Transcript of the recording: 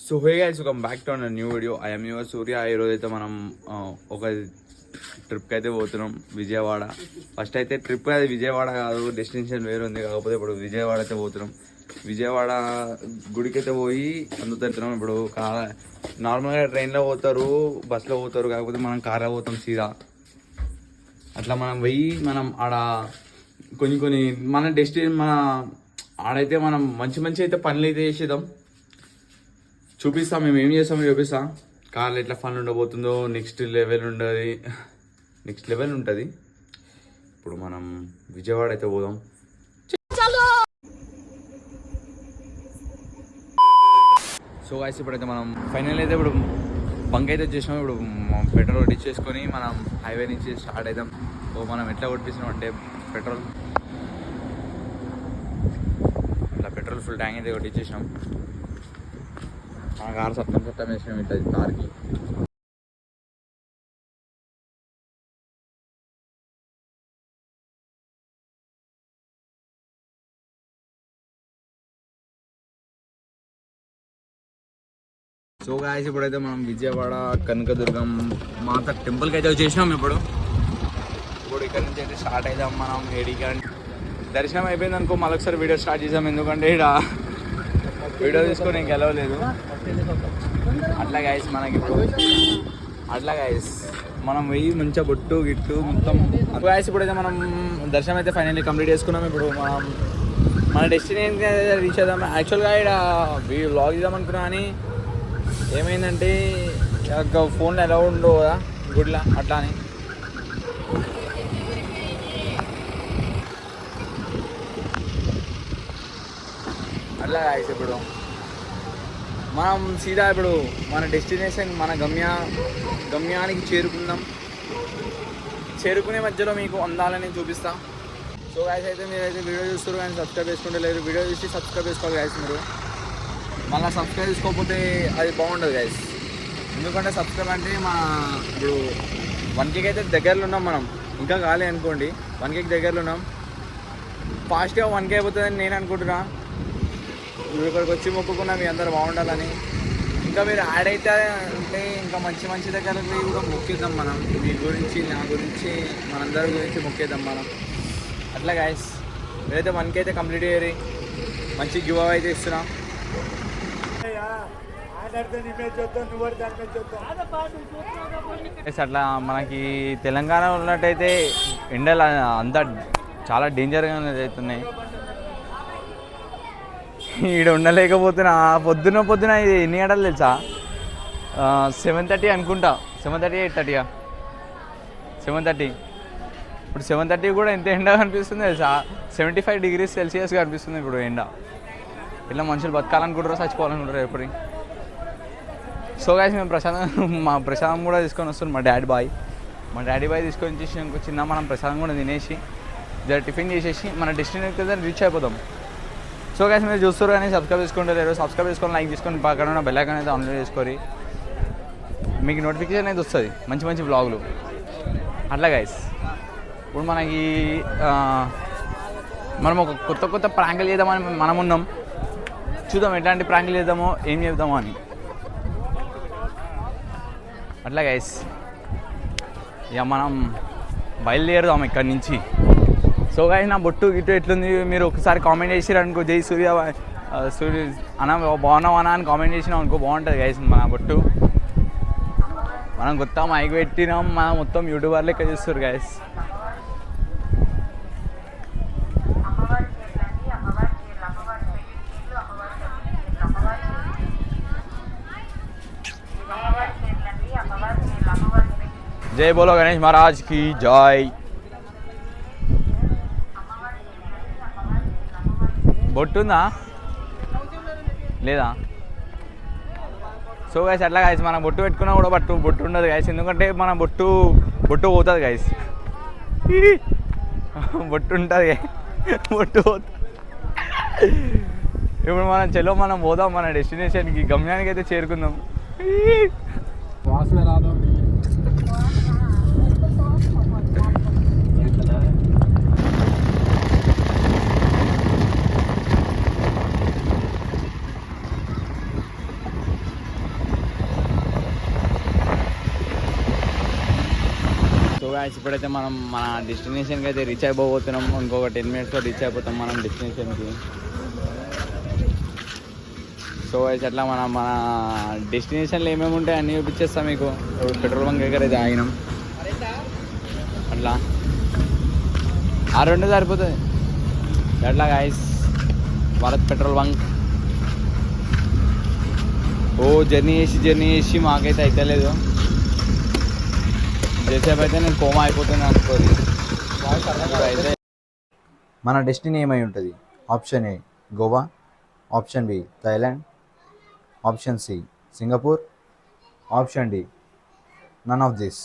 So hey guys, welcome back to an new video. I am your Surya. ఈరోజు అయితే మనం ఒక ట్రిప్కి అయితే పోతున్నాం, విజయవాడ. ఫస్ట్ అయితే ట్రిప్ అది విజయవాడ కాదు, డెస్టినేషన్ వేరు ఉంది. కాకపోతే ఇప్పుడు విజయవాడ అయితే పోతున్నాం. విజయవాడ గుడికి అయితే పోయి అందుతున్నాం. ఇప్పుడు నార్మల్గా ట్రైన్లో పోతారు, బస్సులో పోతారు, కాకపోతే మనం కార్లో పోతాం సీదా. అట్లా మనం పోయి మనం ఆడ కొన్ని మన ఆడైతే మనం మంచి అయితే పనులు అయితే చేసేద్దాం, చూపిస్తాం. మేము ఏం చేస్తామో చూపిస్తాం. కార్లో ఎట్లా ఫన్ ఉండబోతుందో నెక్స్ట్ లెవెల్ ఉంటుంది. ఇప్పుడు మనం విజయవాడ అయితే పోదాం. సో గాయ్స్, ఇప్పుడైతే మనం ఫైనల్ అయితే ఇప్పుడు బంక్ అయితే వచ్చేసినాం. ఇప్పుడు పెట్రోల్ కొట్టించేసుకొని మనం హైవే నుంచి స్టార్ట్ అవుతాం. సో మనం ఎట్లా కొట్టిస్తున్నాం అంటే పెట్రోల్ ఫుల్ ట్యాంక్ అయితే కొట్టించేసినాం. మన కారు చట్టం వేసినాం ఉంటుంది కార్కి. సో గాయ్స్, ఇప్పుడైతే మనం విజయవాడ కనకదుర్గం మాత టెంపుల్కి అయితే వచ్చేసినాం. ఇప్పుడు ఇక్కడ నుంచి అయితే స్టార్ట్ అవుతాం మనం. ఏడికి దర్శనం అయిపోయింది అనుకో, మళ్ళొకసారి వీడియో స్టార్ట్ చేసాం. ఎందుకంటే ఇక్కడ వీడియో తీసుకొని నేను గెలవలేదు. అట్లా గాయస్ మనం వెయ్యి మంచిగా బొట్టు గిట్టు మొత్తం గాయస్. ఇప్పుడైతే మనం దర్శనం అయితే ఫైనల్లీ కంప్లీట్ చేసుకున్నాం. ఇప్పుడు మనం మన డెస్టినేషన్ రీచ్ అవుదాం. యాక్చువల్గా ఇక్కడ వ్లాగ్ చేద్దాం అనుకున్నా, కానీ ఏమైందంటే ఫోన్లో ఎలా ఉండవు కదా గుడిలో, అట్లా అని అట్లా గాయస్. ఇప్పుడు మనం సీదా ఇప్పుడు మన డెస్టినేషన్ మన గమ్యానికి చేరుకునే మధ్యలో మీకు అందాలని చూపిస్తా. సో గాయస్, అయితే మీరైతే వీడియో చూస్తారు కానీ సబ్స్క్రైబ్ చేసుకుంటే లేదు. వీడియో చూసి సబ్స్క్రైబ్ చేసుకోవాలి గాయస్. మీరు మళ్ళీ సబ్స్క్రైబ్ చేసుకోకపోతే అది బాగుండదు గాయస్. ఎందుకంటే సబ్స్క్రైబ్ అంటే ఇప్పుడు 1K అయితే దగ్గరలో ఉన్నాం మనం. ఇంకా కాలే అనుకోండి, 1K దగ్గరలో ఉన్నాం. ఫాస్ట్గా 1K అయిపోతుందని నేను అనుకుంటున్నా. మీరు ఇక్కడికి వచ్చి మొక్కుకున్నా మీ అందరూ బాగుండాలని. ఇంకా మీరు యాడ్ అయితే అంటే ఇంకా మంచి దగ్గరకి కూడా మొక్కేద్దాం మనం. మీ గురించి, నా గురించి, మనందరి గురించి మొక్కేద్దాం మనం. అట్లా గాయస్, మీరైతే 1K అయితే కంప్లీట్ అయ్యి మంచి గివ్ అవే అయితే ఇస్తున్నాం. అట్లా మనకి తెలంగాణ ఉన్నట్టయితే ఎండలు అంతా చాలా డేంజర్గా అవుతున్నాయి. ఈడ ఉండలేకపోతున్నా. పొద్దున ఇది ఎన్ని గంటలు తెలుసా? 7:30 అనుకుంటా. 7:30 8:30 7:30. ఇప్పుడు 7:30 కూడా ఎంత ఎండ కనిపిస్తుంది తెలుసా? 75 degrees Celsius కనిపిస్తుంది ఇప్పుడు ఎండ. ఇలా మనుషులు బతకాలనుకుంటారో చచ్చిపోవాలనుకుంటారో ఎప్పుడు. సో గాయస్, మేము ప్రసాదం కూడా తీసుకొని వస్తున్నాం. మా డాడీ బాయ్ తీసుకొని వచ్చేసి చిన్న మనం ప్రసాదం కూడా తినేసి టిఫిన్ చేసేసి మన డెస్టినేషన్ రీచ్ అయిపోతాం. సో గైస్, మీరు చూస్తారు కానీ సబ్స్క్రైబ్ చేసుకుంటారు. సబ్స్క్రైబ్ చేసుకొని లైక్ చేసుకొని పక్కన ఉన్న బెల్ ఐకాన్ అయితే ఆన్ చేసుకొని మీకు నోటిఫికేషన్ అయితే వస్తుంది మంచి వ్లాగులు. అట్లా గైస్, ఇప్పుడు మనకి మనం ఒక కొత్త ప్రాంకులు చేద్దామని మనం ఉన్నాం. చూద్దాం ఎట్లాంటి ప్రాంకులు చేద్దామో, ఏం చేద్దామో అని. అట్లా గైస్, ఇక మనం బయలుదేరుదాం ఇక్కడి నుంచి. సో గాయస్, నా బొట్టు గిట్టు ఎట్లుంది మీరు ఒకసారి కామెంట్ చేసిరు అనుకో. జై సూర్య అన్న బాగున్నావు అన్న అని కామెంట్ చేసినాం అనుకో, బాగుంటుంది గైస్. మన బొట్టు మనం కొత్త మైక్ పెట్టినాం, మనం మొత్తం యూట్యూబర్ లెక్క చూస్తారు గైస్. జై బోలో గణేష్ మహారాజ్ కి జై. బొట్టుందా లేదా? సో గైస్, అట్లా గైస్ మనం బొట్టు పెట్టుకున్నా కూడా బొట్టు ఉండదు గైస్. ఎందుకంటే మన బొట్టు పోతుంది గైస్. బొట్టు ఉంటుంది, బొట్టు పోతుంది. ఇప్పుడు మనం పోదాం మన డెస్టినేషన్కి, గమ్యానికి అయితే చేరుకుందాం. గాయస్ ఇప్పుడైతే మనం మన డెస్టినేషన్కి అయితే రీచ్ అయిపోతున్నాం. ఇంకొక 10 minutesలో రీచ్ అయిపోతాం మనం డెస్టినేషన్కి. సో అయితే అట్లా మన డెస్టినేషన్లో ఏమేమి ఉంటాయి అన్నీ చూపించేస్తాం మీకు. ఇప్పుడు పెట్రోల్ బంక్ దగ్గర అయితే ఆగినాం. అట్లా ఆ 2 సరిపోతుంది. ఎట్లా గాయస్ భారత్ పెట్రోల్ బంక్. ఓ జర్నీ చేసి మాకైతే అయితలేదు. చేసేపు అయితే నేను కోమా అయిపోతుంది అనుకోని. అయితే మన డెస్టినీ ఏమై ఉంటుంది? Option A Goa, option B Thailand, option C Singapore, option D none of this.